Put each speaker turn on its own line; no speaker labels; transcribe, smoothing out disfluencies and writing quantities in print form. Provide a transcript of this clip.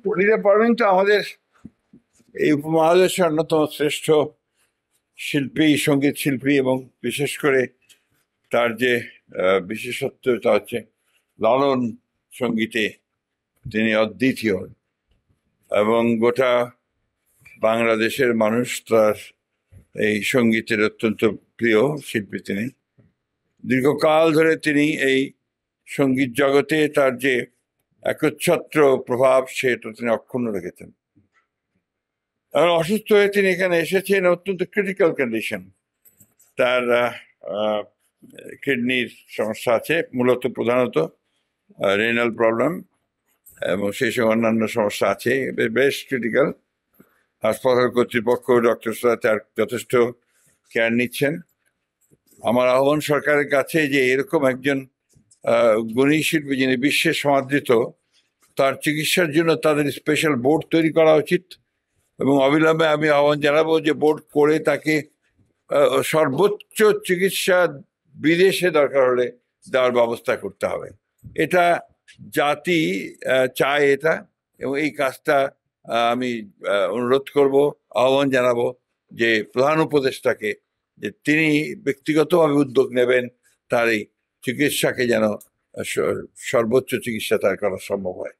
পরিণীতা পারভিন তো আমাদের এই উপমহাদেশের অন্যতম শ্রেষ্ঠ শিল্পী, সঙ্গীত শিল্পী, এবং বিশেষ করে তার যে বিশেষত্ব তা হচ্ছে লালন সঙ্গীতে তিনি অদ্বিতীয়, এবং গোটা বাংলাদেশের মানুষ তার এই সঙ্গীতের অত্যন্ত প্রিয় শিল্পী। তিনি দীর্ঘকাল ধরে তিনি এই সঙ্গীত জগতে তার যে একচ্ছত্র প্রভাব সেটা তিনি অক্ষুণ্ণ রেখেছেন। এবং অসুস্থ হয়ে তিনি এখানে এসেছেন, অত্যন্ত ক্রিটিক্যাল কন্ডিশন। তার কিডনির সমস্যা আছে, মূলত প্রধানত রেনাল প্রবলেম, এবং সেই সঙ্গে অন্যান্য সমস্যা আছে, বেশ ক্রিটিক্যাল। হাসপাতাল কর্তৃপক্ষ, ডক্টর তার যথেষ্ট কেয়ার নিচ্ছেন। আমার আহ্বান সরকারের কাছে যে এরকম একজন গুণী শিল্পী যিনি বিশ্বে সমাদৃত, তার চিকিৎসার জন্য তাদের স্পেশাল বোর্ড তৈরি করা উচিত, এবং অবিলম্বে আমি আহ্বান জানাবো যে বোর্ড করে তাকে সর্বোচ্চ চিকিৎসা বিদেশে দরকার হলে দেওয়ার ব্যবস্থা করতে হবে। এটা জাতি চায় এটা, এবং এই কাজটা আমি অনুরোধ করব, আহ্বান জানাবো যে প্রধান উপদেষ্টাকে যে তিনি ব্যক্তিগতভাবে উদ্যোগ নেবেন তার এই চিকিৎসাকে যেন সর্বোচ্চ চিকিৎসা তার করা সম্ভব হয়।